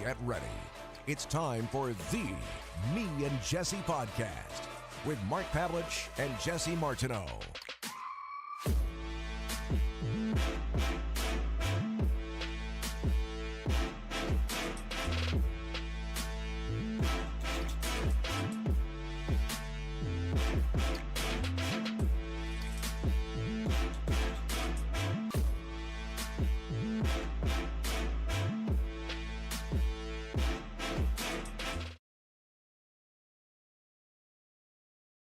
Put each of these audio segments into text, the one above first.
Get ready. It's time for the Me and Jesse podcast with Mark Pavlich and Jesse Martineau.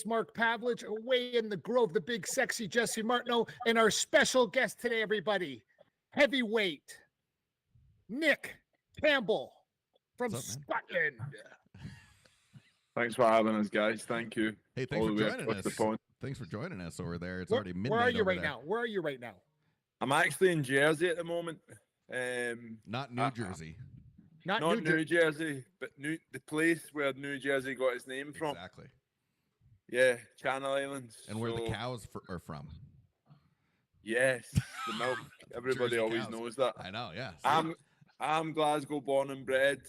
Mark Pavlich, away in the Grove, the big sexy Jesse Martineau, and our special guest today, everybody, heavyweight Nick Campbell from Scotland. Thanks for having us, guys. Thank you. Hey, thanks for joining us. Thanks for joining us over there. It's already midnight. Where are you right there. now? Where are you right now? I'm actually in Jersey at the moment. Not New Jersey. Not New Jersey, but the place where New Jersey got its name from. Exactly. Yeah, Channel Islands. And where the cows are from. Yes, the milk. Everybody Jersey always cows. knows that. I know, yeah. I'm Glasgow born and bred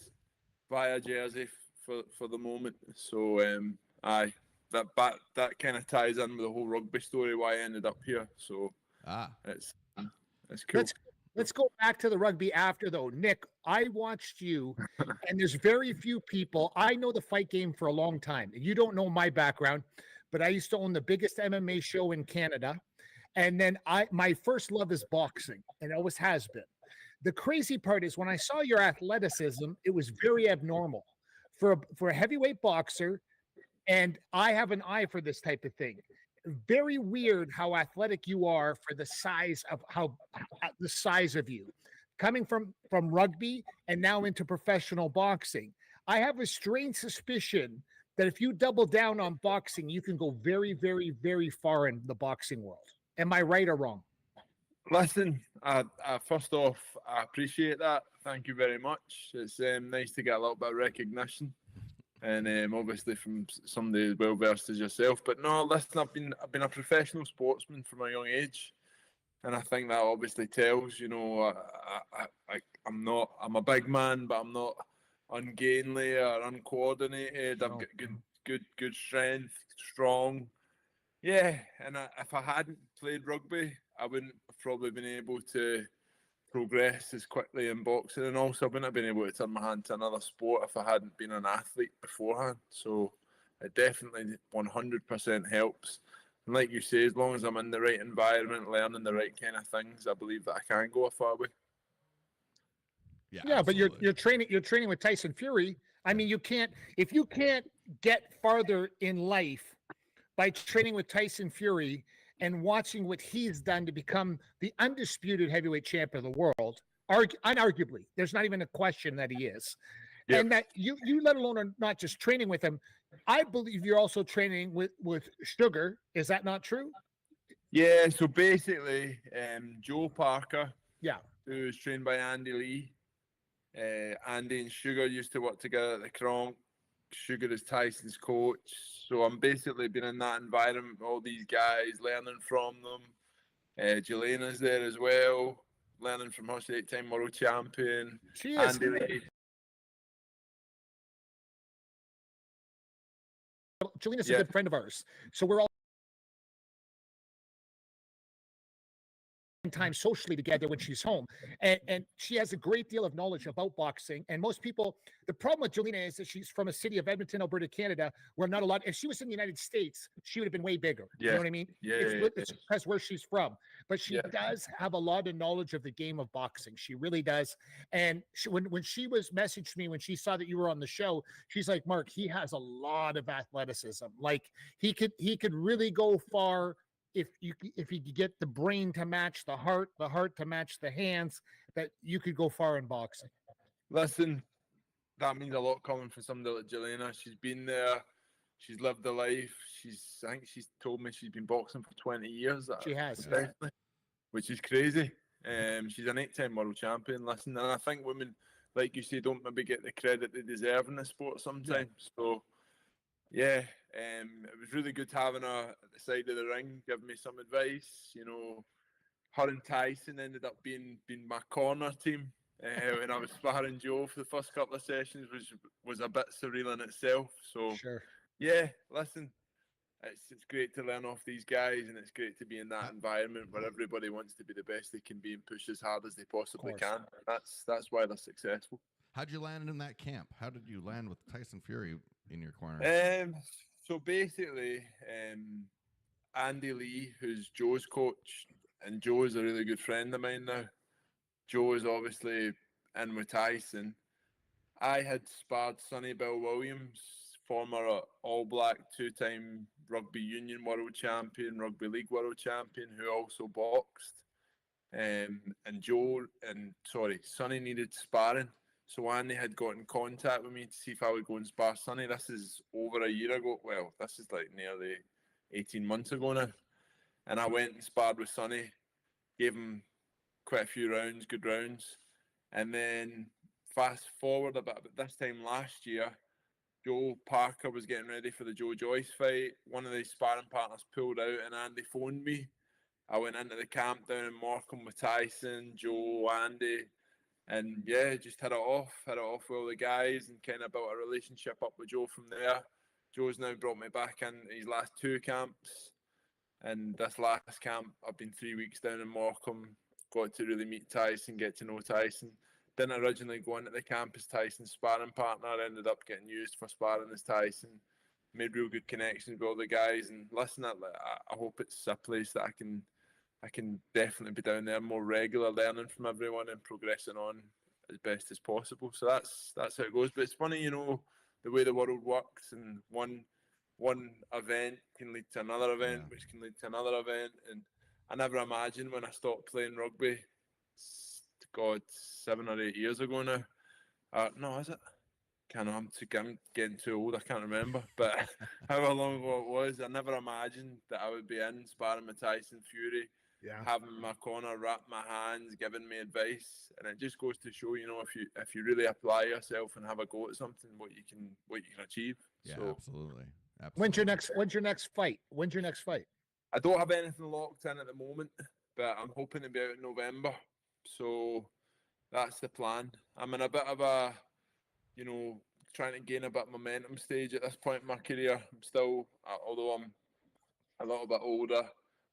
via Jersey for the moment. So that kind of ties in with the whole rugby story why I ended up here. So it's cool. Let's go back to the rugby after, though. Nick, I watched you, and there's very few people. I know the fight game for a long time. You don't know my background, but I used to own the biggest MMA show in Canada. And then my first love is boxing, and it always has been. The crazy part is when I saw your athleticism, it was very abnormal for a heavyweight boxer, and I have an eye for this type of thing. Very weird how athletic you are for the size of you, coming from rugby and now into professional boxing. I have a strange suspicion that if you double down on boxing, you can go very, very, very far in the boxing world. Am I right or wrong? Listen, first off, I appreciate that. Thank you very much. It's nice to get a little bit of recognition. And obviously from somebody as well versed as yourself. But no, listen, I've been a professional sportsman from a young age, and I think that obviously tells. You know, I'm a big man, but I'm not ungainly or uncoordinated. No. I've got good strength, strong. Yeah, and if I hadn't played rugby, I wouldn't have probably been able to progress as quickly in boxing, and also I wouldn't have been able to turn my hand to another sport if I hadn't been an athlete beforehand. So it definitely 100% helps. And like you say, as long as I'm in the right environment, learning the right kind of things, I believe that I can go a far way. Yeah, but you're training with Tyson Fury. I mean, if you can't get farther in life by training with Tyson Fury and watching what he's done to become the undisputed heavyweight champion of the world, unarguably, there's not even a question that he is. Yep. And that you let alone are not just training with him, I believe you're also training with Sugar. Is that not true? Yeah, so basically, Joe Parker, who was trained by Andy Lee, Andy and Sugar used to work together at the Kronk. Sugar is Tyson's coach. So I'm basically been in that environment with all these guys, learning from them. Jelena's there as well, learning from her, 8-time world champion. She is. Andy Lee. Jelena's a good friend of ours. So we're all time socially together when she's home, and she has a great deal of knowledge about boxing. And most people, the problem with Jelena is that she's from a city of Edmonton, Alberta, Canada, where not a lot. If she was in the United States, she would have been way bigger. You know what I mean? It's because where she's from, but she does have a lot of knowledge of the game of boxing. She really does. And when she was messaged me when she saw that you were on the show, she's like, Mark, he has a lot of athleticism. Like he could really go far. If you could get the brain to match the heart to match the hands, that you could go far in boxing. Listen, that means a lot coming from somebody like Jelena. She's been there. She's lived the life. I think she's told me she's been boxing for 20 years. She has. Which is crazy. She's an 8-time world champion. Listen, and I think women, like you say, don't maybe get the credit they deserve in the sport sometimes. So, yeah, it was really good having her at the side of the ring, giving me some advice. You know, her and Tyson ended up being my corner team when I was sparring Joe for the first couple of sessions was a bit surreal in itself. So Sure. yeah, listen, it's great to learn off these guys, and it's great to be in that environment where everybody wants to be the best they can be and push as hard as they possibly can. That's why they're successful. How'd you land in that camp? How did you land with Tyson Fury in your corner? So basically, Andy Lee, who's Joe's coach, and Joe is a really good friend of mine now. Joe is obviously in with Tyson. I had sparred Sonny Bill Williams, former All Black, two-time Rugby Union World Champion, Rugby League World Champion, who also boxed. And Sonny needed sparring. So Andy had got in contact with me to see if I would go and spar Sonny. This is over a year ago. Well, this is like nearly 18 months ago now. And I went and sparred with Sonny, gave him quite a few rounds, good rounds. And then fast forward a bit, but this time last year, Joe Parker was getting ready for the Joe Joyce fight. One of the sparring partners pulled out and Andy phoned me. I went into the camp down in Morecambe with Tyson, Joe, Andy, and yeah, just hit it off with all the guys and kind of built a relationship up with Joe from there. Joe's now brought me back in his last two camps. And this last camp, I've been 3 weeks down in Morecambe, got to really meet Tyson, get to know Tyson. Didn't originally go into the camp as Tyson's sparring partner. I ended up getting used for sparring as Tyson. Made real good connections with all the guys. And listen, I hope it's a place that I can definitely be down there more regular, learning from everyone and progressing on as best as possible. So that's how it goes. But it's funny, the way the world works, and one event can lead to another event, which can lead to another event. And I never imagined when I stopped playing rugby, God, 7 or 8 years ago now. No, is it? I'm getting too old. I can't remember. But however long ago it was, I never imagined that I would be in sparring with Tyson Fury, having my corner, wrap my hands, giving me advice. And it just goes to show, if you really apply yourself and have a go at something, what you can achieve. Yeah, so, absolutely. When's your next fight? I don't have anything locked in at the moment, but I'm hoping to be out in November. So that's the plan. I'm in a bit of a, trying to gain a bit of momentum stage at this point in my career. I'm still, although I'm a little bit older,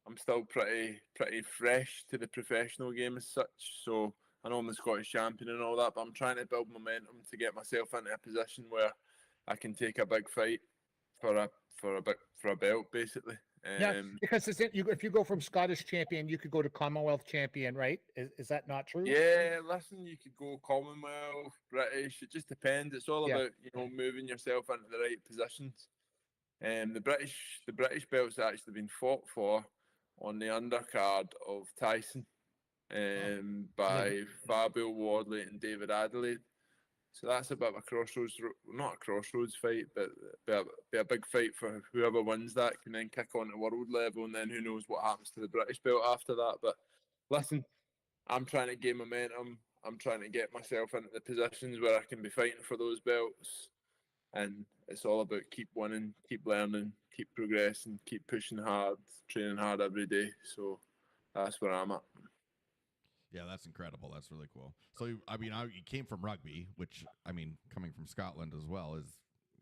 I'm still pretty fresh to the professional game as such. So I know I'm the Scottish champion and all that, but I'm trying to build momentum to get myself into a position where I can take a big fight for a belt, basically. Because if you go from Scottish champion, you could go to Commonwealth champion, right? Is that not true? Yeah, listen, you could go Commonwealth, British. It just depends. It's all about moving yourself into the right positions. The British belt's actually been fought for on the undercard of Tyson by Fabio Wardley and David Adelaide. So that's a bit of a crossroads, not a crossroads fight, but be a big fight for whoever wins that can then kick on to world level, and then who knows what happens to the British belt after that. But listen, I'm trying to gain momentum. I'm trying to get myself into the positions where I can be fighting for those belts. And it's all about keep winning, keep learning, keep progressing, keep pushing hard, training hard every day. So that's where I'm at. Yeah, that's incredible. That's really cool. So, you came from rugby, which, coming from Scotland as well is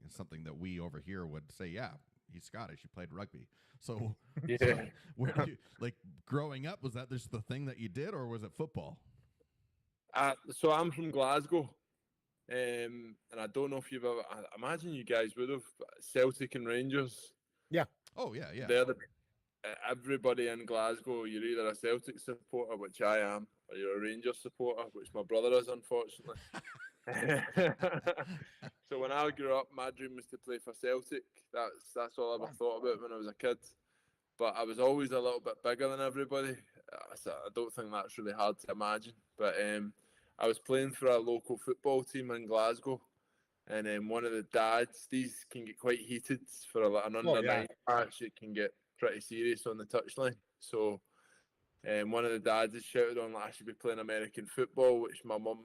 something that we over here would say, yeah, he's Scottish. He played rugby. So, where did you, growing up, was that just the thing that you did, or was it football? So I'm from Glasgow. And I don't know if you've ever, I imagine you guys would have, Celtic and Rangers. Yeah. Oh, yeah. They're everybody in Glasgow, you're either a Celtic supporter, which I am, or you're a Rangers supporter, which my brother is, unfortunately. So when I grew up, my dream was to play for Celtic. That's all I ever thought about when I was a kid. But I was always a little bit bigger than everybody. So I don't think that's really hard to imagine. But I was playing for a local football team in Glasgow. And then one of the dads, these can get quite heated for an under-9 match. It can get pretty serious on the touchline. So one of the dads has shouted on that I should be playing American football, which my mum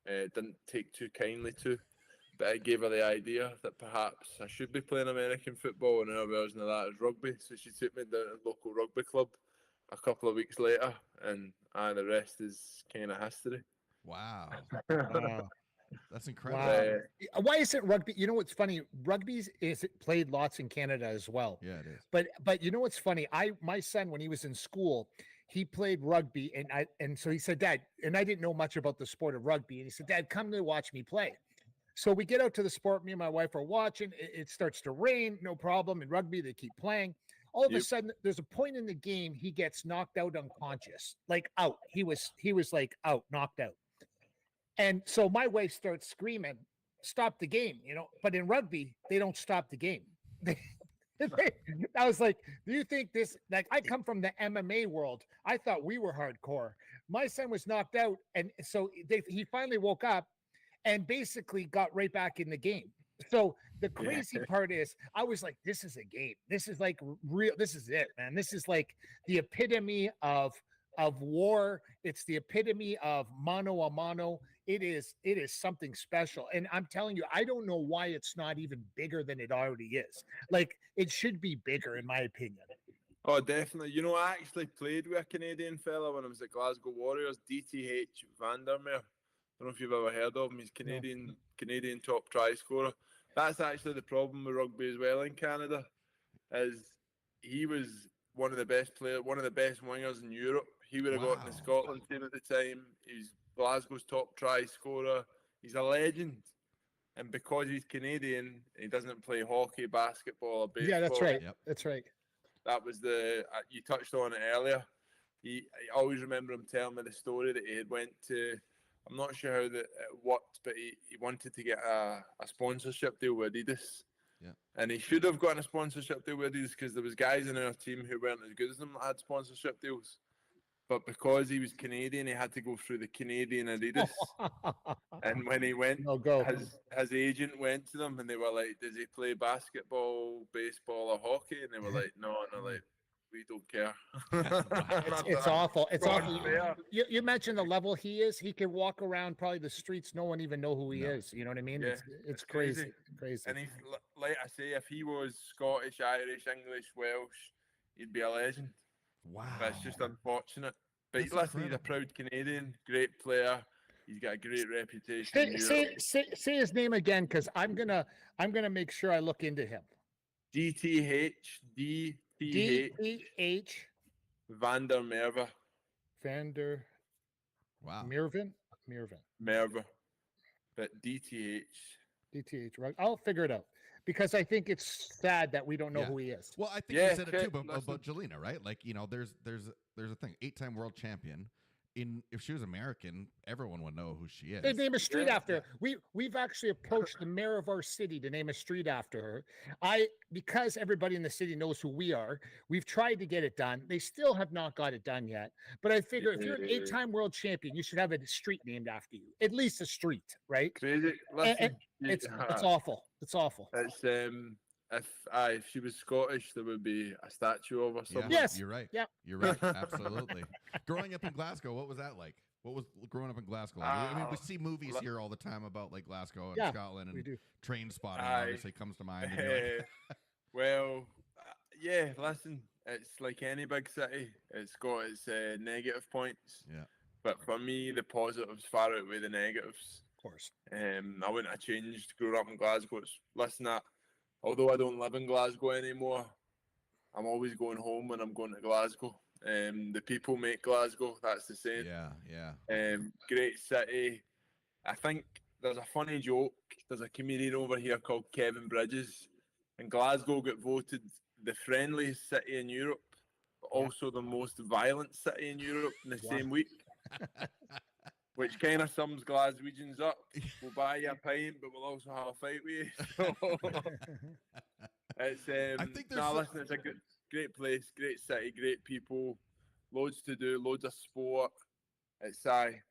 didn't take too kindly to. But it gave her the idea that perhaps I should be playing American football, and our version of that is rugby. So she took me down to the local rugby club a couple of weeks later, and the rest is kind of history. Wow. Wow. That's incredible. Wow. Why isn't rugby? You know what's funny? Rugby is played lots in Canada as well. Yeah, it is. But you know what's funny? My son, when he was in school, he played rugby, and so he said, Dad, and I didn't know much about the sport of rugby, and he said, Dad, come to watch me play. So we get out to the sport. Me and my wife are watching. It starts to rain, no problem. In rugby, they keep playing. All of a sudden, there's a point in the game he gets knocked out unconscious, like out. He was like out, knocked out. And so my wife starts screaming, "Stop the game!" But in rugby, they don't stop the game. I was like, "Do you think this?" Like, I come from the MMA world. I thought we were hardcore. My son was knocked out, and so he finally woke up and basically got right back in the game. So the crazy part is, I was like, "This is a game. This is like real. This is it, man. This is like the epitome of war. It's the epitome of mano a mano. It is something special. And I'm telling you, I don't know why it's not even bigger than it already is. Like, it should be bigger, in my opinion. Oh, definitely. I actually played with a Canadian fella when I was at Glasgow Warriors, DTH Vandermeer. I don't know if you've ever heard of him. He's Canadian top try scorer. That's actually the problem with rugby as well in Canada, is he was one of the best wingers in Europe. He would have got in the Scotland team at the time. He's Glasgow's top try scorer. He's a legend. And because he's Canadian, he doesn't play hockey, basketball, or baseball. Yeah, that's right. Yep. That's right. That was you touched on it earlier. I always remember him telling me the story that he had went to, I'm not sure how it worked, but he wanted to get a sponsorship deal with Adidas. Yeah. And he should have gotten a sponsorship deal with Adidas because there was guys in our team who weren't as good as him that had sponsorship deals. But because he was Canadian, he had to go through the Canadian Adidas. And when he went, his agent went to them and they were like, "Does he play basketball, baseball, or hockey?" And they were like, no, like, "We don't care." It's awful. It's awful. You mentioned the level he is. He can walk around probably the streets. No one even know who he is. You know what I mean? Yeah, it's crazy. Crazy. And like I say, if he was Scottish, Irish, English, Welsh, he'd be a legend. Wow. But it's just unfortunate. But listen, he's a proud Canadian, great player. He's got a great reputation. Say his name again, because I'm gonna make sure I look into him. DTH Vandermeer. Wow. Mervin. But DTH, right? I'll figure it out, because I think it's sad that we don't know who he is. Well, I think you said it too about Jelena, right? Like, there's a thing, 8-time world champion. If she was American, everyone would know who she is. They name a street after her. We've actually approached the mayor of our city to name a street after her. Because everybody in the city knows who we are, we've tried to get it done. They still have not got it done yet. But I figure if you're an 8-time world champion, you should have a street named after you. At least a street, right? Crazy. Listen, it's awful. It's awful. It's if she was Scottish, there would be a statue of her somewhere. Yes, you're right. Yeah, you're right. Absolutely. Growing up in Glasgow, what was that like? What was growing up in Glasgow like? I mean, we see movies here all the time about like Glasgow and Scotland, and Train Spotting obviously comes to mind. Well, listen, it's like any big city. It's got its negative points. Yeah. But for me, the positives far outweigh the negatives. Of course. I wouldn't have changed growing up in Glasgow. Although I don't live in Glasgow anymore, I'm always going home when I'm going to Glasgow. The people make Glasgow, that's the same. Yeah. Great city. I think there's a funny joke. There's a comedian over here called Kevin Bridges, and Glasgow got voted the friendliest city in Europe, but also the most violent city in Europe in the same week. Which kind of sums Glaswegians up. We'll buy you a pint, but we'll also have a fight with you. I think it's a great place, great city, great people, loads to do, loads of sport. It's a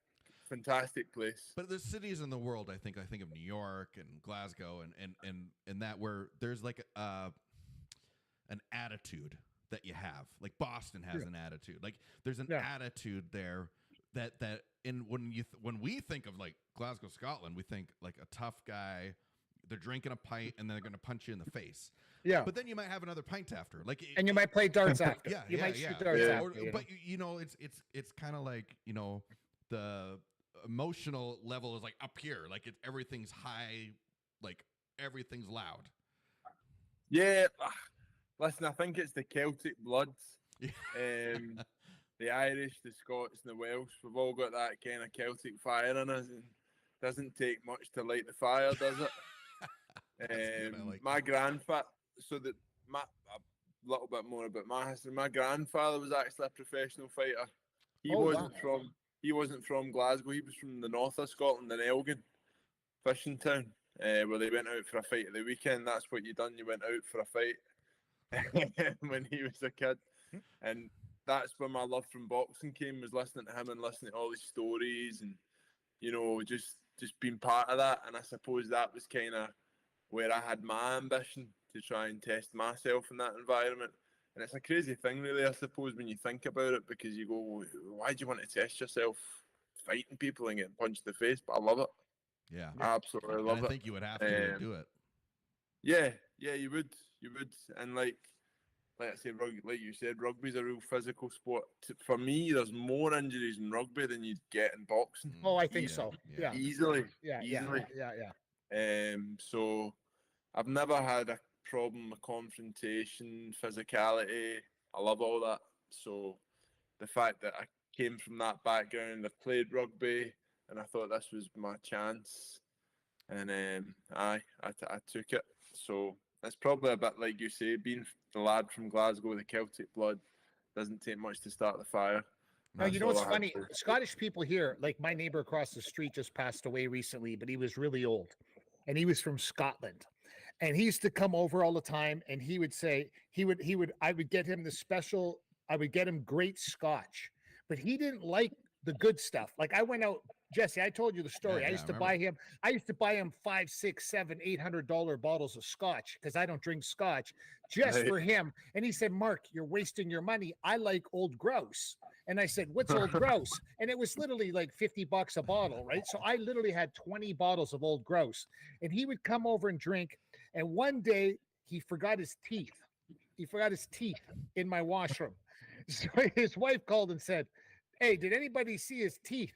fantastic place. But there's cities in the world, I think of New York and Glasgow and that where there's like an attitude that you have. Like Boston has an attitude. Like there's an attitude there that when we think of like Glasgow, Scotland, we think like a tough guy. They're drinking a pint and they're going to punch you in the face. Yeah. But then you might have another pint after. And you might play darts after. You might shoot darts after. But it's kind of like, the emotional level is like up here, like everything's high, like everything's loud. Yeah, listen, I think it's the Celtic bloods. Yeah. The Irish, the Scots, and the Welsh, we've all got that kind of Celtic fire in us, and doesn't take much to light the fire, does it? Good, I like my grandfather, a little bit more about my history. My grandfather was actually a professional fighter. He wasn't from Glasgow. He was from the north of Scotland in Elgin, fishing town, where they went out for a fight at the weekend. That's what you done. You went out for a fight when he was a kid, and that's where my love from boxing came. Was listening to him and listening to all his stories, and just being part of that. And I suppose that was kind of where I had my ambition to try and test myself in that environment. And it's a crazy thing, really, I suppose, when you think about it, because you go, why do you want to test yourself fighting people and getting punched in the face? But I love it. Yeah. I absolutely love it. I think you would have to do it. Yeah, you would. And like I say, like you said, rugby's a real physical sport. For me, there's more injuries in rugby than you'd get in boxing. Oh, I think so. Yeah. Easily. Yeah. So I've never had a problem with confrontation, physicality. I love all that. So the fact that I came from that background, I played rugby, and I thought this was my chance, and I took it. So it's probably a bit like you say, being the lad from Glasgow, the Celtic blood, doesn't take much to start the fire. No, you know what's funny? Scottish people here, like my neighbor across the street just passed away recently, but he was really old, and he was from Scotland. And he used to come over all the time, and he would say I would get him I would get him great scotch, but he didn't like the good stuff. Like I went out, Jesse, I told you the story. Yeah, I used to buy him $500, $600, $700, $800 bottles of scotch because I don't drink scotch just for him. And he said, Mark, you're wasting your money. I like Old Grouse. And I said, what's Old Grouse? And it was literally like $50 a bottle, right? So I literally had 20 bottles of Old Grouse, and he would come over and drink. And one day he forgot his teeth. He forgot his teeth in my washroom. So his wife called and said, hey, did anybody see his teeth?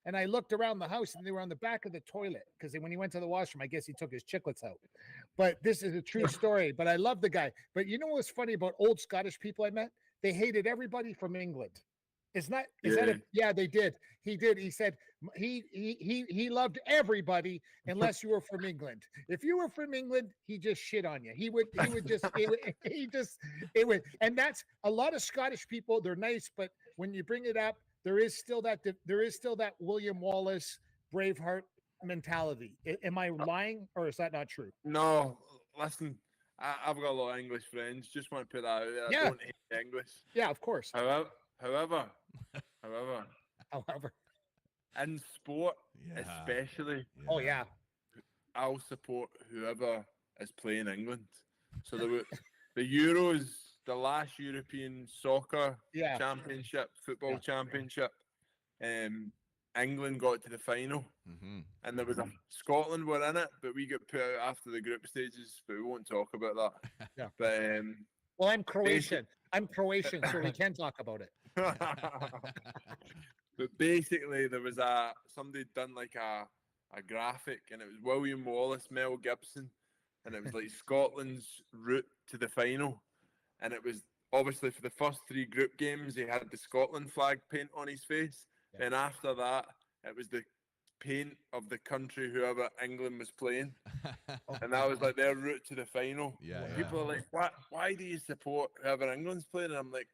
And I looked around the house, and they were on the back of the toilet because when he went to the washroom, I guess he took his chiclets out. But this is a true story. But I love the guy. But you know what's funny about old Scottish people I met? They hated everybody from England. Yeah, they did. He did. He said he loved everybody unless you were from England. If you were from England, he just shit on you. He would and that's a lot of Scottish people. They're nice, but when you bring it up, there is still that William Wallace Braveheart mentality. Am I lying, or is that not true? No, listen, I've got a lot of English friends. Just want to put that out there. Yeah. I don't hate English. Yeah, of course. However, in sport, especially, oh yeah, I'll support whoever is playing England. So the Euros, the last European soccer championship, football championship, England got to the final, and there was Scotland were in it, but we got put out after the group stages. But we won't talk about that. Yeah. But well, I'm Croatian. So we can talk about it. But basically, there was somebody done like a graphic, and it was William Wallace, Mel Gibson, and it was like Scotland's route to the final, and it was obviously for the first 3 group games he had the Scotland flag paint on his face, and after that it was the paint of the country whoever England was playing, and that was like their route to the final. People are like, why do you support whoever England's playing? And I'm like,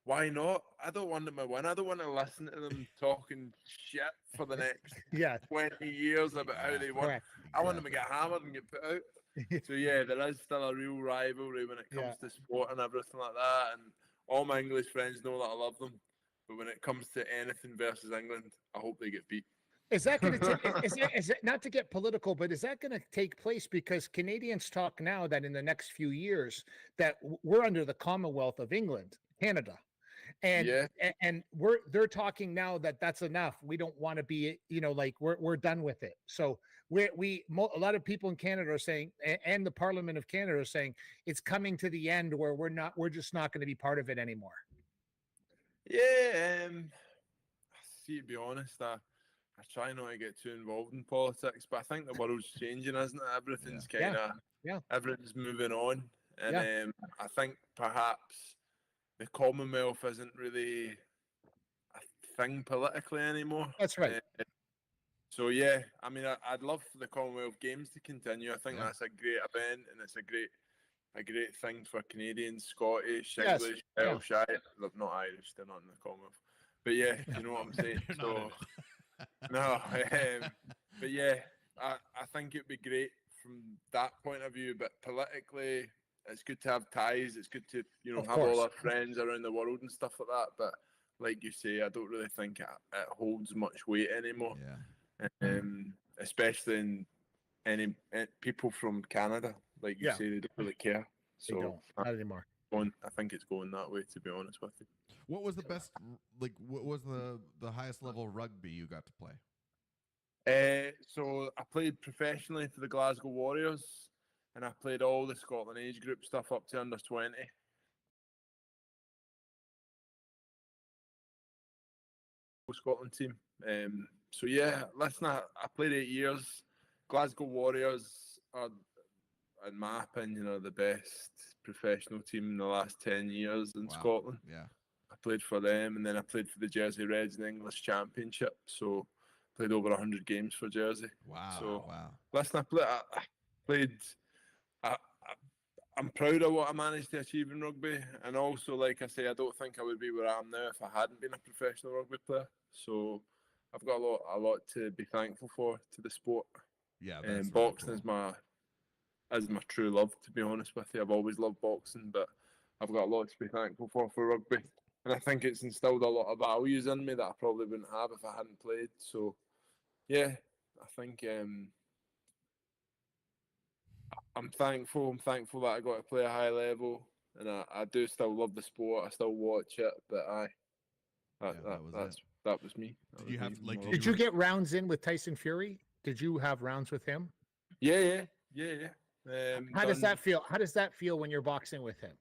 why not? I don't want them to win. I don't want to listen to them talking shit for the next 20 years about how they won. I want them to get hammered and get put out. So yeah, there is still a real rivalry when it comes to sport and everything like that. And all my English friends know that I love them. But when it comes to anything versus England, I hope they get beat. Is that going to is it not to get political, but is that going to take place because Canadians talk now that in the next few years that we're under the Commonwealth of England, Canada. And they're talking now that that's enough. We don't want to be, like we're done with it. So a lot of people in Canada are saying, and the Parliament of Canada are saying, it's coming to the end where we're just not going to be part of it anymore. Yeah, see, to be honest, I try not to get too involved in politics, but I think the world's changing, isn't it? Everything's kind of everything's moving on, and I think perhaps the Commonwealth isn't really a thing politically anymore. That's right. So yeah, I mean, I'd love for the Commonwealth Games to continue. I think that's a great event, and it's a great thing for Canadians, Scottish, English, Welsh, not Irish. They're not in the Commonwealth, but yeah, you know what I'm saying. So no, but yeah, I think it'd be great from that point of view. But politically, it's good to have ties. It's good to have all our friends around the world and stuff like that. But like you say, I don't really think it holds much weight anymore. Yeah. Especially in any people from Canada, like you say, they don't really care. So they don't. Not anymore. I think it's going that way, to be honest with you. What was the best? Like, what was the highest level of rugby you got to play? So I played professionally for the Glasgow Warriors, and I played all the Scotland age group stuff up to under 20. Scotland team. So yeah, listen, I played 8 years. Glasgow Warriors are, in my opinion, are the best professional team in the last 10 years in Scotland. Yeah. I played for them, and then I played for the Jersey Reds in the English Championship. So played over 100 games for Jersey. Wow. So wow. listen, I played. I'm proud of what I managed to achieve in rugby, and also, like I say, I don't think I would be where I am now if I hadn't been a professional rugby player. So I've got a lot to be thankful for to the sport. Yeah, and boxing is my true love, to be honest with you. I've always loved boxing, but I've got a lot to be thankful for rugby, and I think it's instilled a lot of values in me that I probably wouldn't have if I hadn't played. So yeah, I think I'm thankful. I'm thankful that I got to play a high level, and I do still love the sport. I still watch it, but that was me. Did you get rounds in with Tyson Fury? Did you have rounds with him? Yeah. How does that feel? How does that feel when you're boxing with him?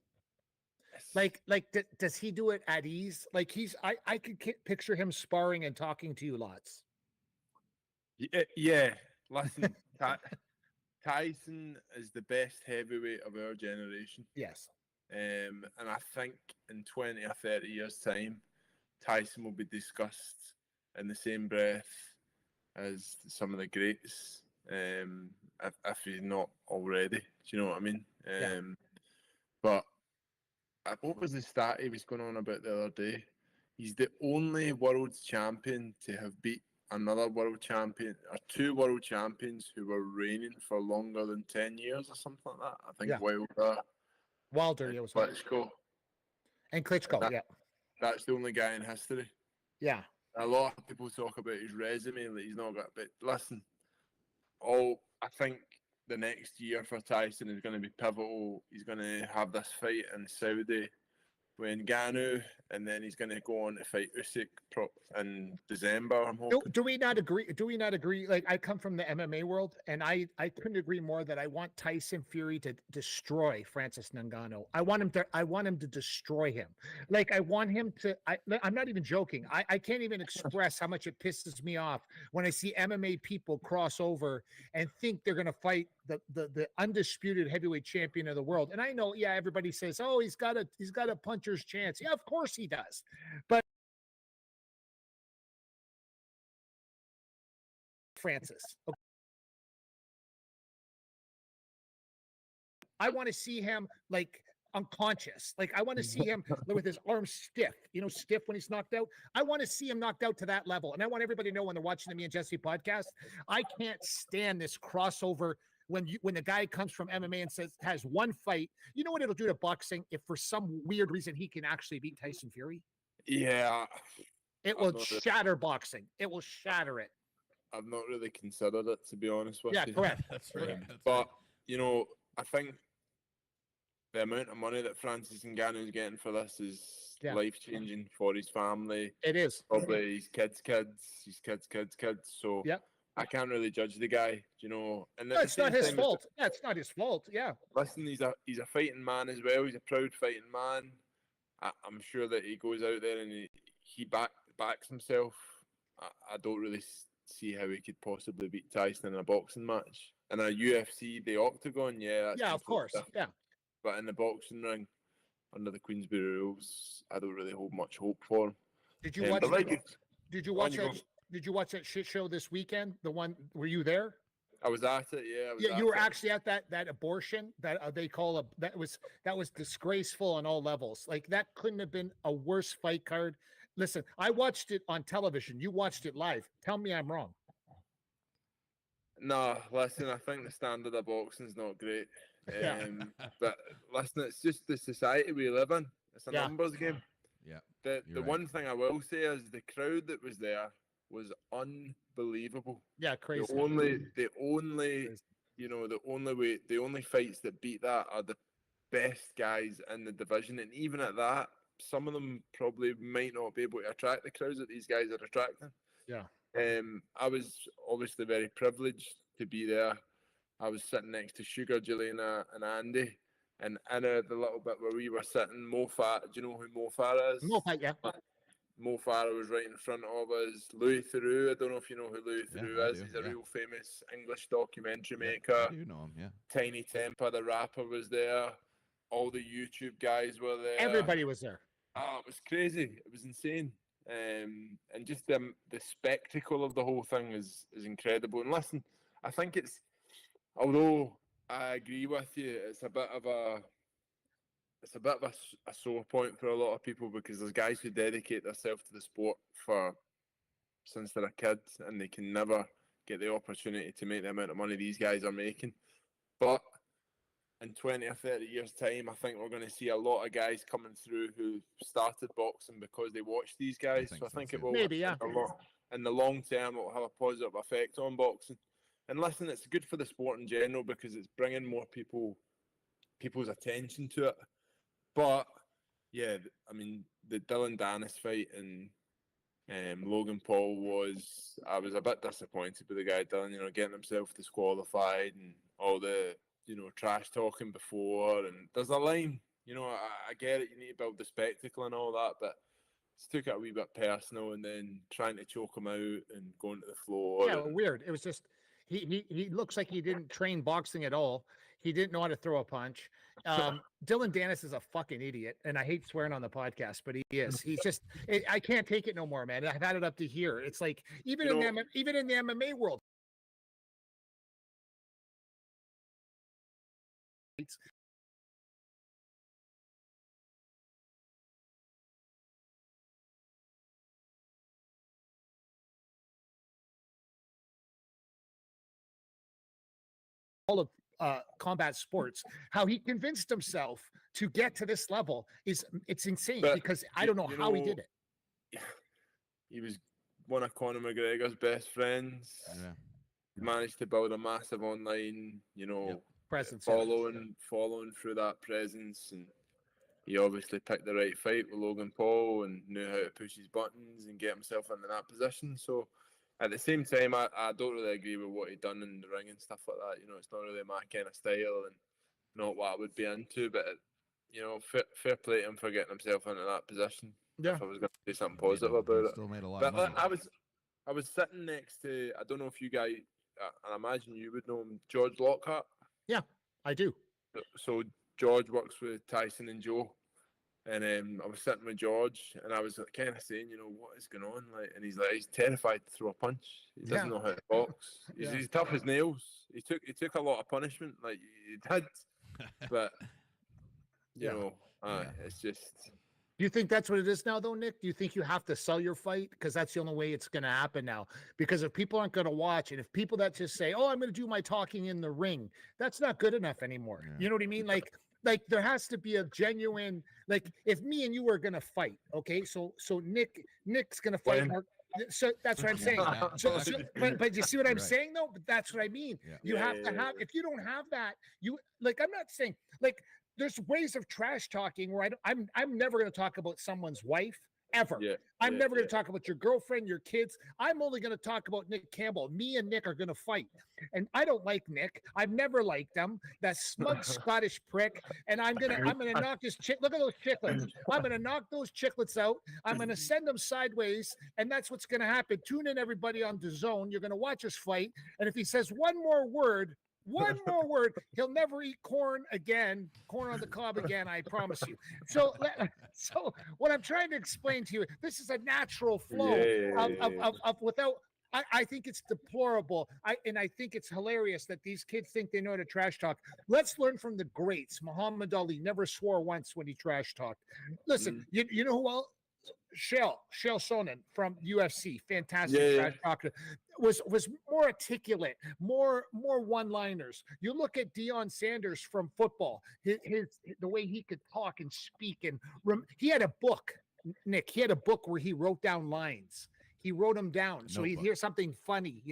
Like, does he do it at ease? Like I could picture him sparring and talking to you lots. Yeah. Listen, Tyson is the best heavyweight of our generation. Yes. And I think in 20 or 30 years' time, Tyson will be discussed in the same breath as some of the greats, if he's not already. Do you know what I mean? But what was the stat he was going on about the other day? He's the only world champion to have beat another world champion, or two world champions who were reigning for longer than 10 years or something like that. I think Wilder, was Klitschko. And Klitschko, That's the only guy in history. Yeah. A lot of people talk about his resume that he's not got, but listen, I think the next year for Tyson is going to be pivotal. He's going to have this fight in Saudi with Ngannou, and then he's going to go on to fight Usyk in December. I'm hoping. Do we not agree? Do we not agree? Like, I come from the MMA world, and I couldn't agree more that I want Tyson Fury to destroy Francis Ngannou. I want him to destroy him. Like, I want him to. I'm not even joking. I can't even express how much it pisses me off when I see MMA people cross over and think they're going to fight the undisputed heavyweight champion of the world. And I know, everybody says, oh, he's got a puncher's chance. Yeah, of course he does. But Francis, I want to see him like unconscious. Like, I want to see him with his arms stiff, stiff when he's knocked out. I want to see him knocked out to that level. And I want everybody to know when they're watching the Me and Jesse podcast, I can't stand this crossover. When the guy comes from MMA and has one fight, you know what it'll do to boxing if for some weird reason he can actually beat Tyson Fury? Yeah. It will shatter boxing. It will shatter it. I've not really considered it, to be honest with you. Yeah, correct. That's right. But, I think the amount of money that Francis Ngannou is getting for this is life-changing for his family. It is. Probably his kids, his kids. So I can't really judge the guy, And it's not his fault. It's not his fault. Yeah. Listen, he's a fighting man as well. He's a proud fighting man. I'm sure that he goes out there and he backs himself. I don't really see how he could possibly beat Tyson in a boxing match. In a UFC, the octagon, that's Yeah, of completely course. different. Yeah. But in the boxing ring, under the Queensberry rules, I don't really hold much hope for him. Did you watch? But Did you on watch you that? go. Did you watch that shit show this weekend? The one, were you there? I was at it, yeah. I was Yeah, at you were it. actually at that abortion that they call that was disgraceful on all levels. Like that couldn't have been a worse fight card. Listen, I watched it on television. You watched it live. Tell me I'm wrong. No, listen, I think the standard of boxing's not great. Yeah. But listen, it's just the society we live in. It's a Yeah. numbers game. Yeah. The You're right. one thing I will say is the crowd that was there was unbelievable. Yeah, crazy. The only fights that beat that are the best guys in the division, and even at that, some of them probably might not be able to attract the crowds that these guys are attracting. Yeah. I was obviously very privileged to be there. I was sitting next to Sugar, Jelena, and Andy, and in the little bit where we were sitting, Mo Farah. Do you know who Mo Farah is? No fight, yeah. Mo Farah was right in front of us. Louis Theroux, I don't know if you know who Louis Yeah, Theroux I is. do, He's a yeah. real famous English documentary Yeah, maker. I do know him, yeah. Tiny Temper, the rapper, was there. All the YouTube guys were there. Everybody was there. Oh, it was crazy. It was insane. And just the spectacle of the whole thing is incredible. And listen, I think although I agree with you, it's a bit of a sore point for a lot of people, because there's guys who dedicate themselves to the sport since they're kids, and they can never get the opportunity to make the amount of money these guys are making. But in 20 or 30 years' time, I think we're going to see a lot of guys coming through who started boxing because they watched these guys. think So I so, think too. it will, Maybe, yeah. in the long term, it will have a positive effect on boxing. And listen, it's good for the sport in general because it's bringing more people's attention to it. But yeah, I mean, the Dylan Dennis fight and Logan Paul I was a bit disappointed with the guy Dylan, getting himself disqualified and all the, trash talking before. And there's a line, I get it, you need to build the spectacle and all that, but it's took it a wee bit personal, and then trying to choke him out and going to the floor. Yeah, weird. It was just he looks like he didn't train boxing at all. He didn't know how to throw a punch. Dylan Dennis is a fucking idiot, and I hate swearing on the podcast, but he is. He's just I can't take it no more, man. I've had it up to here. It's like even in the MMA world. All of combat sports, how he convinced himself to get to this level it's insane, But because I don't know how he did it. He was one of Conor McGregor's best friends. Yeah. He managed to build a massive online, Presence. following through that presence, and he obviously picked the right fight with Logan Paul and knew how to push his buttons and get himself into that position. So at the same time, I don't really agree with what he done in the ring and stuff like that. It's not really my kind of style and not what I would be into. But fair play to him for getting himself into that position. Yeah. If I was going to say something positive about it. Still made a lot But of money. I was sitting next to, I don't know if you guys, I imagine you would know him, George Lockhart. Yeah, I do. So George works with Tyson and Joe. And I was sitting with George, and I was kind of saying, what is going on? Like, and he's like, he's terrified to throw a punch. He doesn't know how to box. He's tough as nails. He took a lot of punishment, like he did. But it's just. Do you think that's what it is now, though, Nick? Do you think you have to sell your fight? Because that's the only way it's going to happen now. Because if people aren't going to watch, and if people that just say, oh, I'm going to do my talking in the ring, that's not good enough anymore. Yeah. You know what I mean? Like there has to be a genuine, like if me and you were going to fight, okay? So Nick's going to fight. So that's what I'm saying. But you see what I'm saying, though? But that's what I mean. Yeah. You have to have, if you don't have that, I'm not saying, like, there's ways of trash talking where I'm never going to talk about someone's wife ever. Yeah, I'm yeah, never going yeah. to talk about your girlfriend, your kids. I'm only going to talk about Nick Campbell. Me and Nick are going to fight. And I don't like Nick. I've never liked him. That smug Scottish prick. And I'm gonna knock his look at those chiclets. I'm gonna knock those chiclets out. I'm gonna send them sideways, and that's what's gonna happen. Tune in, everybody, on DAZN. You're gonna watch us fight. And if he says one more word, he'll never eat corn again, corn on the cob again, I promise you. So what I'm trying to explain to you, this is a natural flow of without. I think it's deplorable. I think it's hilarious that these kids think they know how to trash talk. Let's learn from the greats. Muhammad Ali never swore once when he trash talked. Listen, you know who else? Chael Sonnen from UFC, fantastic trash talker, was more articulate, more one-liners. You look at Deion Sanders from football, his the way he could talk and speak, and he had a book, Nick. He had a book where he wrote down lines. He wrote them down, so he'd hear something funny,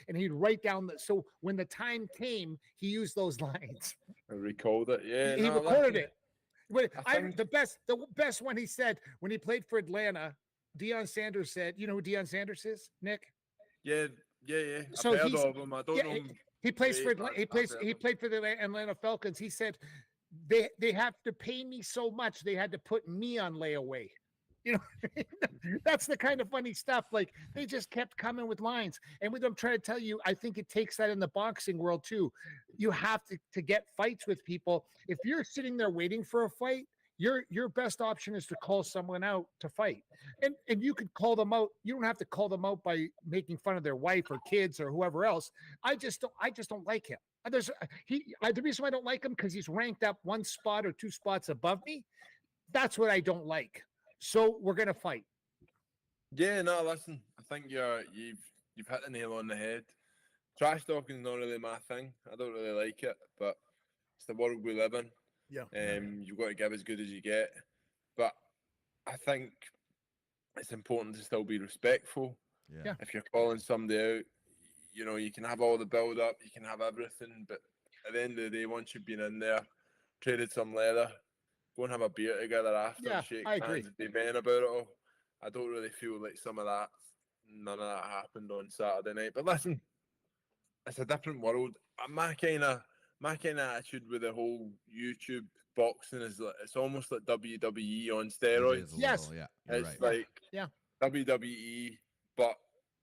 and he'd write down. So when the time came, he used those lines. I recalled it. Yeah, he recorded it. The best one he said when he played for Atlanta, Deion Sanders said, you know who Deion Sanders is, Nick? Yeah. So I've heard of him. I don't know him. He plays for Atlanta. He played for the Atlanta Falcons. He said they have to pay me so much they had to put me on layaway. That's the kind of funny stuff. Like, they just kept coming with lines. And what I'm trying to tell you, I think it takes that in the boxing world too. You have to get fights with people. If you're sitting there waiting for a fight, your best option is to call someone out to fight. And you could call them out. You don't have to call them out by making fun of their wife or kids or whoever else. I just don't like him. The reason why I don't like him, because he's ranked up one spot or two spots above me. That's what I don't like. So we're gonna fight. Yeah, no, listen. I think you've hit the nail on the head. Trash talking is not really my thing. I don't really like it, but it's the world we live in. Yeah. You've got to give as good as you get. But I think it's important to still be respectful. Yeah. If you're calling somebody out, you can have all the build up, you can have everything, but at the end of the day, once you've been in there, traded some leather, go and have a beer together after and shake hands and be men about it all. I don't really feel like none of that happened on Saturday night. But listen, it's a different world. My kind of attitude with the whole YouTube boxing is like, it's almost like WWE on steroids. Yes. It's like WWE, but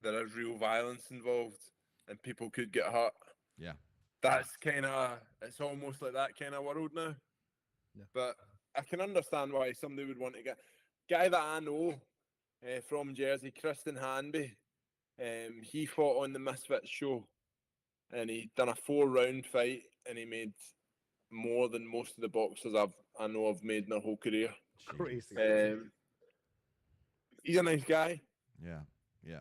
there is real violence involved and people could get hurt. Yeah. That's it's almost like that kind of world now. Yeah. But I can understand why somebody would want to get guy that I know from Jersey, Kristen Hanby. He fought on the Misfits show, and he done a 4-round fight, and he made more than most of the boxers I know have made in their whole career. Crazy. He's a nice guy. Yeah.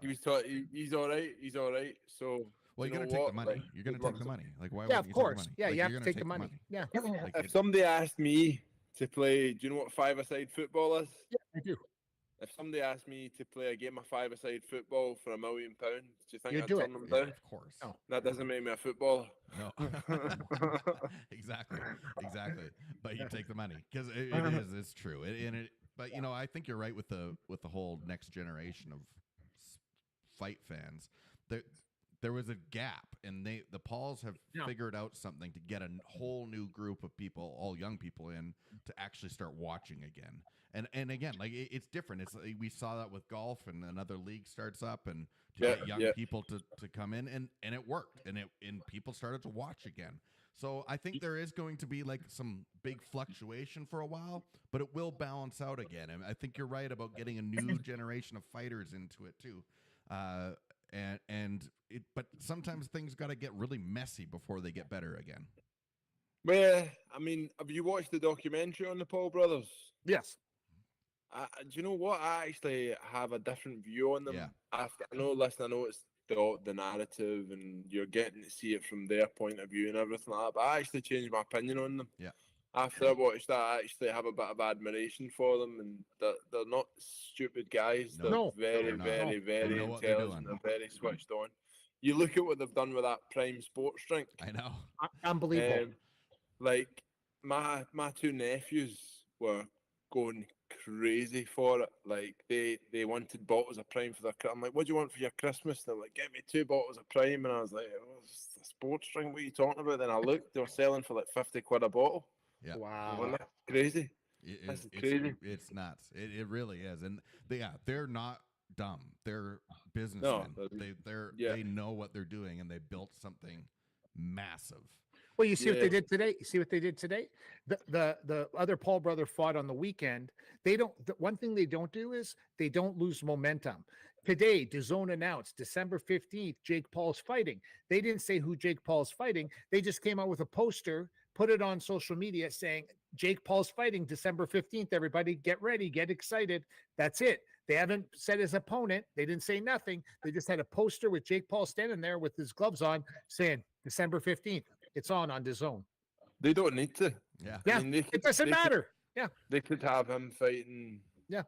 He's all right. He's all right. So. Well, you're going to take the money. Like, you're going to take the money. Like, why? Yeah, wouldn't of you course. Take the money? Yeah, like, you have to take the money. Yeah. Like, if somebody asked me to play, do you know what five-a-side football is? Yeah, I do. If somebody asked me to play a game of five-a-side football for £1 million, do you think You'd I'd do turn it. them Yeah, down? of course. No. That doesn't make me a footballer. No. Exactly. But you take the money because it's true. But I think you're right with the whole next generation of fight fans. There was a gap, and the Pauls have figured out something to get a whole new group of people, all young people, in to actually start watching again. And again, like it's different. It's we saw that with golf, and another league starts up, and to get young people to come in, and it worked, and people started to watch again. So I think there is going to be like some big fluctuation for a while, but it will balance out again. And I think you're right about getting a new generation of fighters into it too. But sometimes things got to get really messy before they get better again. Well, I mean, have you watched the documentary on the Paul brothers? Yes. Do you know what? I actually have a different view on them. Yeah. I know it's the narrative, and you're getting to see it from their point of view and everything like that. But I actually changed my opinion on them. Yeah. After I watched that, I actually have a bit of admiration for them, and they're not stupid guys. No. They're They're not. very, very They know what they're intelligent. doing. They're very switched on. You look at what they've done with that Prime Sports drink. I know. Unbelievable. Like my two nephews were going crazy for it. Like they wanted bottles of Prime for their. I'm like, what do you want for your Christmas? They're like, get me 2 bottles of Prime, and I was like, oh, it's a sports drink. What are you talking about? Then I looked, they were selling for like 50 quid a bottle. Yeah. I'm Wow. going, that's crazy. That's crazy. It's nuts. It really is. And they're not dumb. They're businessmen. They know what they're doing, and they built something massive. Well, you see what they did today. You see what they did today. The other Paul brother fought on the weekend. They don't. The one thing they don't do is they don't lose momentum. Today, DAZN announced December 15th, Jake Paul's fighting. They didn't say who Jake Paul's fighting. They just came out with a poster, put it on social media saying Jake Paul's fighting December 15th. Everybody get ready, get excited. That's it. They haven't said his opponent. They didn't say nothing. They just had a poster with Jake Paul standing there with his gloves on saying December 15th. It's on DAZN. They don't need to. Yeah. Yeah, I mean, it doesn't matter. They could have him fighting. Yeah.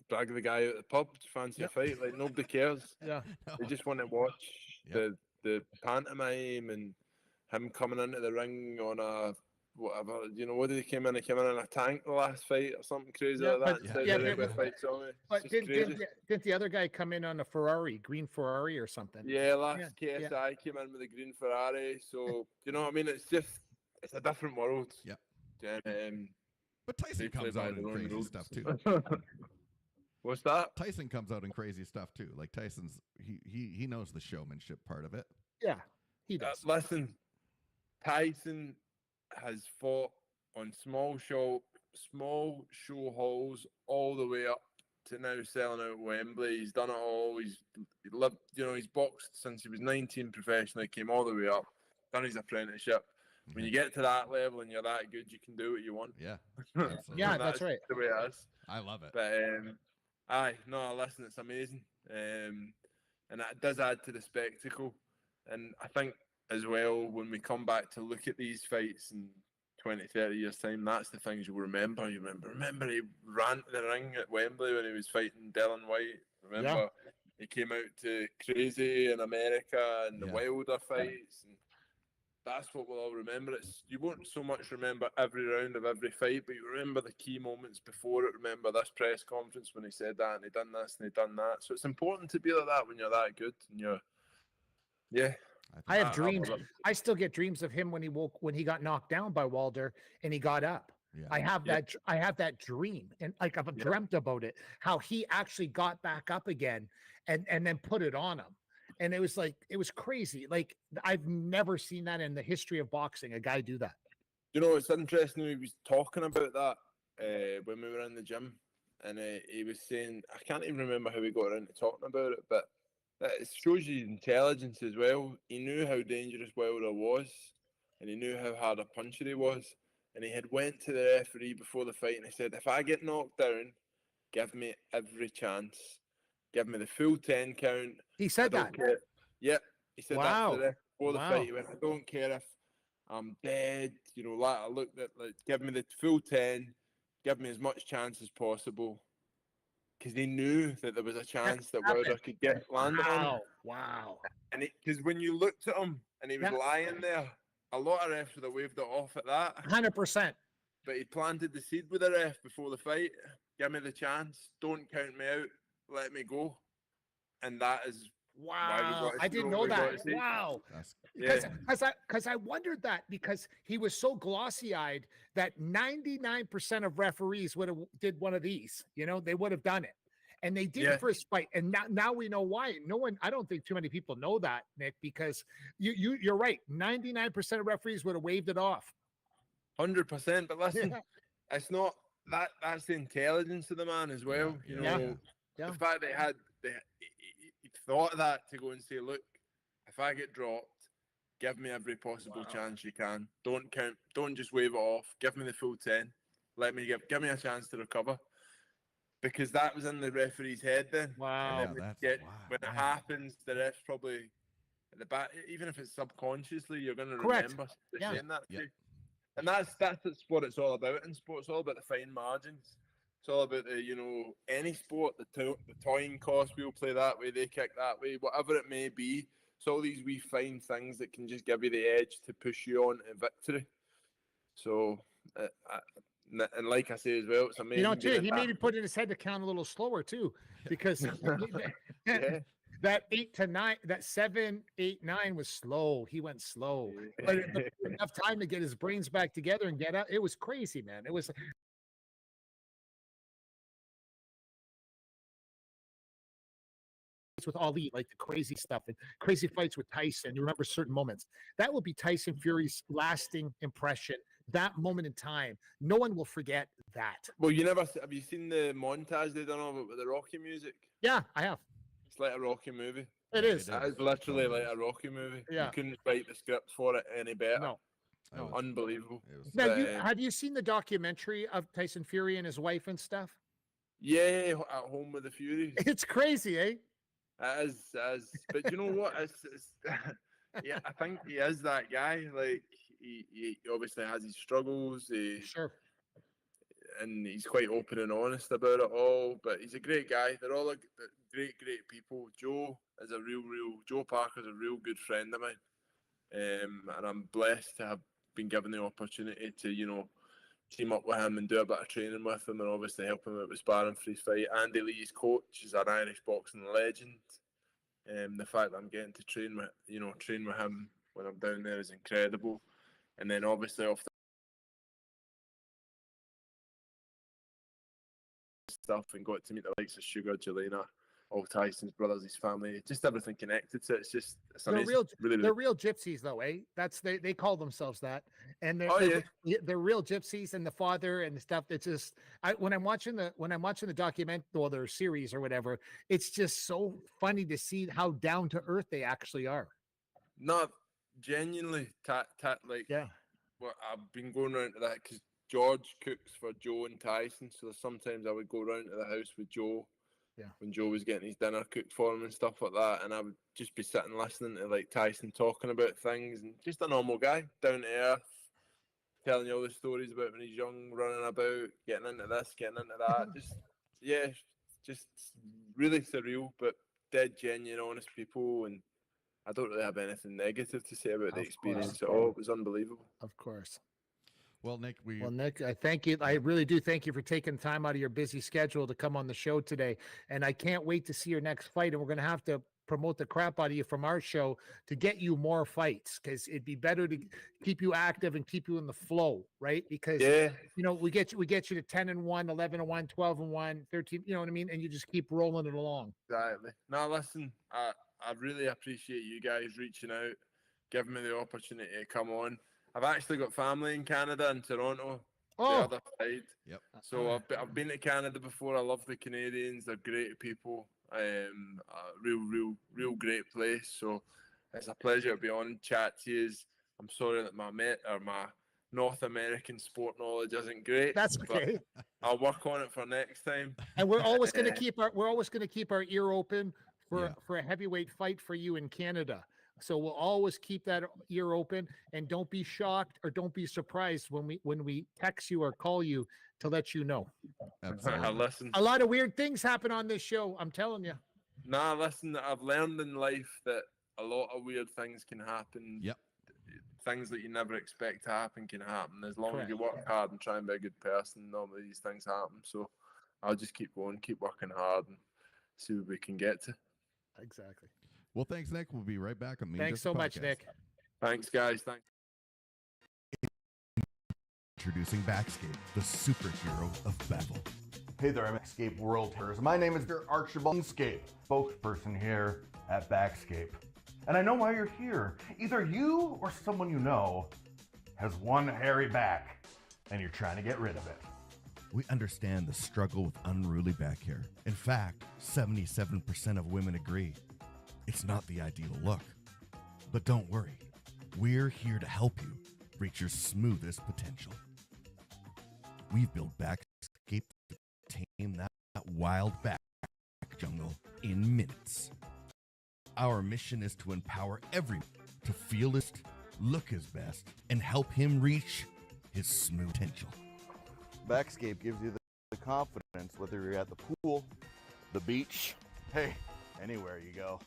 Drag the guy out the pub to fancy a fight. Like, nobody cares. Yeah. They just want to watch the pantomime and him coming into the ring on a whatever. You know, what did he came in? He came in a tank the last fight or something crazy like that. But didn't the other guy come in on a Ferrari, green Ferrari or something? Yeah, last KSI came in with a green Ferrari. So, you know what I mean? It's a different world. Yeah. But They Tyson play comes by out their in own crazy rules. stuff too. What's that? Tyson comes out in crazy stuff too. Like Tyson's he knows the showmanship part of it. Yeah, he does. Listen, Tyson has fought on small show halls all the way up to now selling out Wembley. He's done it all. He's lived, he's boxed since he was 19 professionally, came all the way up, done his apprenticeship. When you get to that level and you're that good, you can do what you want. Yeah. Absolutely. Yeah, that's right. The way it is. I love it. But listen, it's amazing. And that does add to the spectacle. And I think as well, when we come back to look at these fights in 20, 30 years' time, that's the things you'll remember. Remember he ran to the ring at Wembley when he was fighting Dylan White. Remember he came out to Crazy in America and the Wilder fights. And that's what we'll all remember. You won't so much remember every round of every fight, but you remember the key moments before it. Remember this press conference when he said that and he done this and he done that. So it's important to be like that when you're that good. And I have dreams. I still get dreams of him when he got knocked down by Wilder and he got up. Yeah. I have that dream, and like I've dreamt about it, how he actually got back up again and then put it on him. And it was crazy. Like I've never seen that in the history of boxing, a guy do that. It's interesting. He was talking about that when we were in the gym, and he was saying, I can't even remember how we got around to talking about it, but it shows you intelligence as well. He knew how dangerous Wilder was, and he knew how hard a puncher he was, and he had went to the referee before the fight and he said, if I get knocked down, give me every chance. Give me the full 10 count. He said that? Yep. He said that to the ref before the fight. He went, I don't care if I'm dead. I looked at, give me the full 10. Give me as much chance as possible. Because he knew that there was a chance that Wilder could get landed on him. Wow. And because when you looked at him and he was lying there, a lot of refs would have waved it off at that. 100%. But he planted the seed with the ref before the fight. Give me the chance. Don't count me out. Let me go. And that is wow. I didn't know that. Wow. Because I wondered that because he was so glossy-eyed that 99% of referees would have did one of these. They would have done it. And they did it for his fight. And now we know why. I don't think too many people know that, Nick, because you're right. 99% of referees would have waved it off. 100%. But listen, it's not that's the intelligence of the man as well. The fact that he thought of that to go and say, look, if I get dropped, give me every possible chance you can. Don't count. Don't just wave it off. Give me the full 10. Let me give me a chance to recover. Because that was in the referee's head then. Wow. And then when it happens, the ref's probably at the back, even if it's subconsciously, you're going to remember saying that. Yeah. And that's what it's all about in sports. It's all about the fine margins. It's all about any sport, the toying cost, we'll play that way, they kick that way, whatever it may be. It's all these wee fine things that can just give you the edge to push you on to victory. So, And like I say as well, it's amazing. You know, too, being he in maybe put in his head to count a little slower too, because Yeah. that 8 to 9, that 7, 8, 9 was slow. He went slow, but enough time to get his brains back together and get out. It was crazy, man. It was with Ali, like the crazy stuff and crazy fights with Tyson. You remember certain moments. That will be Tyson Fury's lasting impression. That moment in time, no one will forget that. Well, have you seen the montage they done of it with the Rocky music? Yeah, I have. It's like a Rocky movie. It Yeah, is. it It is literally like a Rocky movie. Yeah. You couldn't write the script for it any better. No. It was- Unbelievable. it was- Now, But, have you seen the documentary of Tyson Fury and his wife and stuff? yeah, At Home with the Furies. It's crazy, eh? As but you know what? It's yeah, I think he is that guy. Like he obviously has his struggles, Sure. and he's quite open and honest about it all. But he's a great guy. They're all great people. Joe Parker's a real good friend of mine, and I'm blessed to have been given the opportunity to team up with him and do a bit of training with him, and obviously help him out with sparring for his fight. Andy Lee's coach is an Irish boxing legend. The fact that I'm getting to train with him when I'm down there is incredible. And then obviously off the stuff and got to meet the likes of Sugar, Jelena, all Tyson's brothers, his family, just everything connected to it. It's amazing. They're real gypsies, though, eh? They call themselves that, and they're real gypsies. And the father and the stuff. It's just when I'm watching the document or their series or whatever, it's just so funny to see how down to earth they actually are. Not genuinely like Yeah. Well, I've been going around to that because George cooks for Joe and Tyson, so sometimes I would go round to the house with Joe. Yeah. When Joe was getting his dinner cooked for him and stuff like that, and I would just be sitting listening to like Tyson talking about things, and just a normal guy, down to earth, telling you all the stories about when he's young, running about, getting into this, getting into that. just really surreal, but dead genuine, honest people, and I don't really have anything negative to say about the experience at all. It was unbelievable. Of course. Well, Nick, Nick, I thank you. I really do thank you for taking time out of your busy schedule to come on the show today. And I can't wait to see your next fight. And we're going to have to promote the crap out of you from our show to get you more fights, because it'd be better to keep you active and keep you in the flow, right? Because we get you to 10-1, 11-1, 12-1, 13. You know what I mean? And you just keep rolling it along. Exactly. Now, listen, I really appreciate you guys reaching out, giving me the opportunity to come on. I've actually got family in Canada and Toronto, the other side. Yep. So I've been to Canada before. I love the Canadians. They're great people. A real great place. So it's a pleasure to be on and chat to you. I'm sorry that my North American sport knowledge isn't great. That's okay. I'll work on it for next time. And we're always going to keep our ear open for a heavyweight fight for you in Canada. So we'll always keep that ear open, and don't be shocked or don't be surprised when we text you or call you to let you know. Absolutely. Listen, a lot of weird things happen on this show. I'm telling you. Nah, listen, I've learned in life that a lot of weird things can happen. Yep. Things that you never expect to happen can happen. As long as you work hard and try and be a good person, normally these things happen. So I'll just keep going, keep working hard, and see what we can get to. Exactly. Well, thanks, Nick. We'll be right back on Me. Thanks so much, Nick. Thanks, guys. Thanks. Introducing Backscape, the superhero of Bevel. Hey there, Backscape World Tours. My name is Archibald Scape, spokesperson here at Backscape. And I know why you're here. Either you or someone you know has one hairy back, and you're trying to get rid of it. We understand the struggle with unruly back hair. In fact, 77% of women agree it's not the ideal look. But don't worry, we're here to help you reach your smoothest potential. We've built Backscape to tame that wild back jungle in minutes. Our mission is to empower everyone to feel his, look his best, and help him reach his smooth potential. Backscape gives you the confidence, whether you're at the pool, the beach, hey, anywhere you go.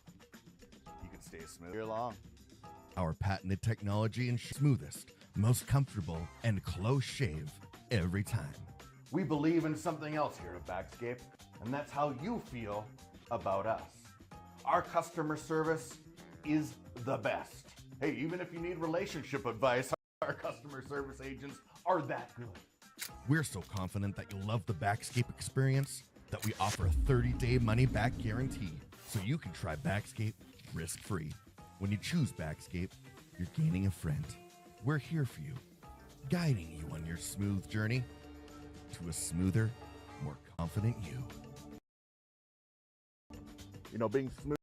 You can stay smooth all along. Our patented technology ensures smoothest, most comfortable, and close shave every time. We believe in something else here at Backscape, and that's how you feel about us. Our customer service is the best. Hey, even if you need relationship advice, our customer service agents are that good. We're so confident that you'll love the Backscape experience that we offer a 30-day money-back guarantee, so you can try Backscape risk-free. When you choose Backscape, you're gaining a friend. We're here for you, guiding you on your smooth journey to a smoother, more confident you. You know, being smooth.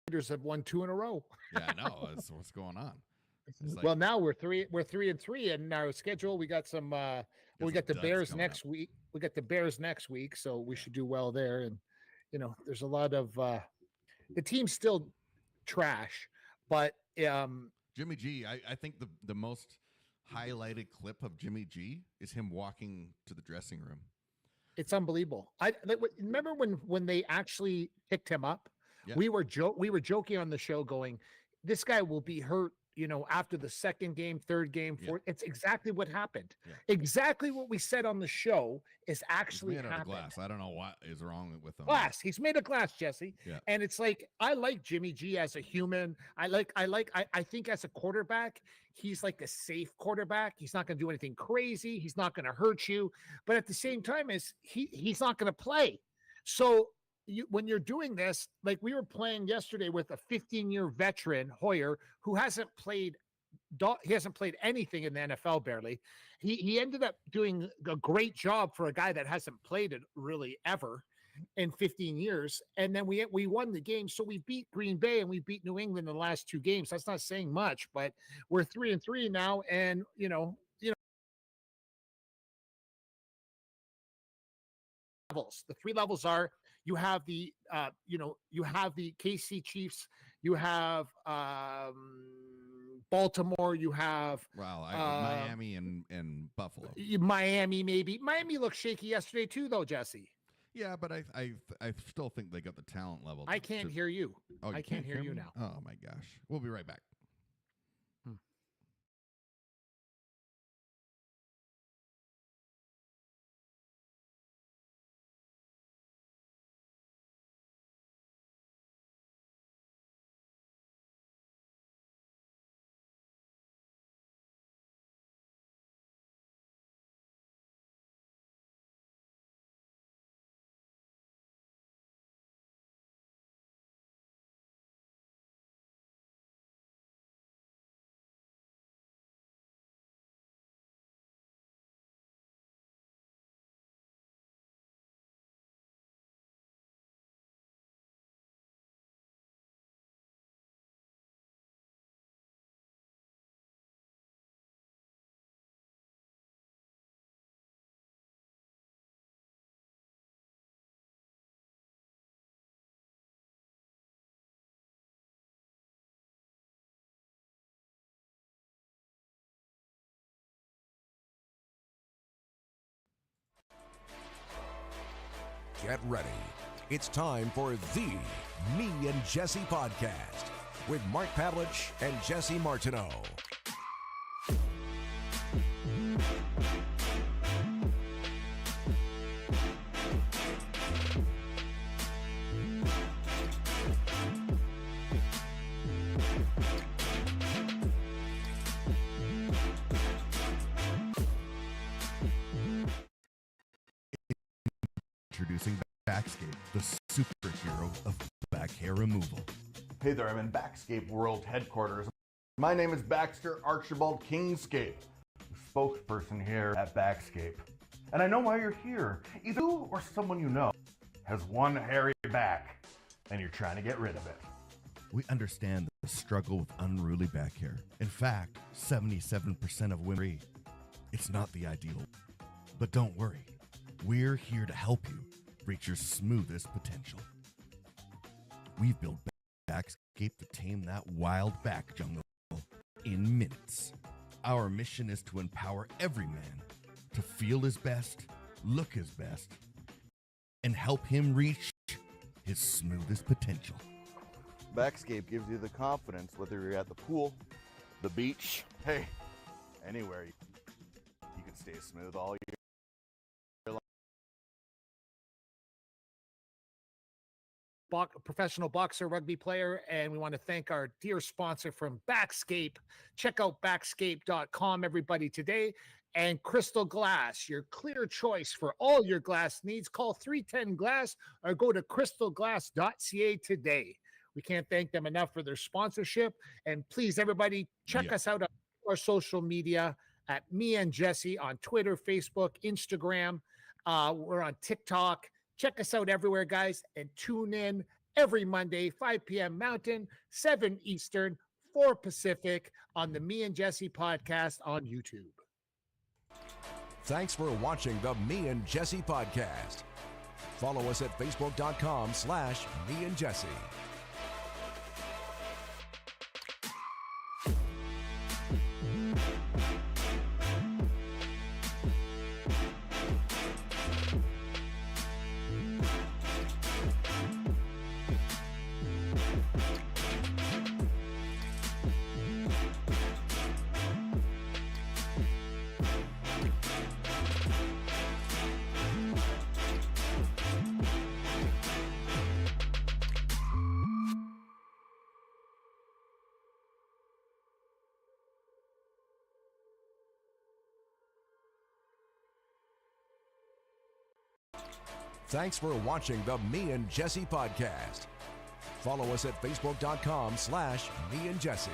Raiders have won 2 in a row. Yeah, I know. That's what's going on. It's like, Well, now we're 3-3, and our schedule, we got some we got the duds Bears coming next up. week. We got the Bears next week, so we should do well there. And you know, there's a lot of the team's still trash, but Jimmy G, I think the most highlighted clip of Jimmy G is him walking to the dressing room. it's unbelievable. Remember when they actually picked him up. Yeah. We were joking on the show, going, "This guy will be hurt, you know, after the second game, third game, fourth." It's exactly what happened. Yeah. Exactly what we said on the show is actually He's made out of happened. glass. I don't know what is wrong with him. Glass. He's made of glass, Jesse. Yeah. And it's like, I like Jimmy G as a human. I think as a quarterback, he's like a safe quarterback. He's not going to do anything crazy. He's not going to hurt you. But at the same time, he's not going to play. So when you're doing this, like we were playing yesterday with a 15-year veteran, Hoyer, who hasn't played anything in the NFL barely. He ended up doing a great job for a guy that hasn't played it really ever in 15 years. And then we won the game. So we beat Green Bay and we beat New England in the last 2 games. That's not saying much, but we're 3-3 now. And levels. The 3 levels are: you have the KC Chiefs, you have Baltimore, you have Miami and Buffalo. Miami. Maybe Miami looked shaky yesterday too, though, Jesse. Yeah, but I still think they got the talent level. I can't hear you. Oh, I can't hear you me? now. Oh my gosh. We'll be right back. Get ready. It's time for the Me and Jesse podcast with Mark Pavlich and Jesse Martineau. Introducing Backscape, the superhero of back hair removal. Hey there, I'm in Backscape World Headquarters. My name is Baxter Archibald Kingscape, spokesperson here at Backscape. And I know why you're here. Either you or someone you know has one hairy back, and you're trying to get rid of it. We understand the struggle with unruly back hair. In fact, 77% of women. It's not the ideal. But don't worry, we're here to help you reach your smoothest potential. We've built Backscape to tame that wild back jungle in minutes. Our mission is to empower every man to feel his best, look his best, and help him reach his smoothest potential. Backscape gives you the confidence whether you're at the pool, the beach, hey, anywhere. You can stay smooth all year. Professional boxer, rugby player, and we want to thank our dear sponsor from Backscape. Check out backscape.com, everybody, today. And Crystal Glass, your clear choice for all your glass needs. Call 310 Glass or go to crystalglass.ca today. We can't thank them enough for their sponsorship. And please, everybody, check us out on our social media at Me and Jesse on Twitter, Facebook, Instagram. We're on TikTok. Check us out everywhere, guys, and tune in every Monday, 5 p.m. Mountain, 7 Eastern, 4 Pacific on the Me and Jesse podcast on YouTube. Thanks for watching the Me and Jesse podcast. Follow us at facebook.com/Me and Jesse. Thanks for watching the Me and Jesse podcast. Follow us at facebook.com/Me and Jesse.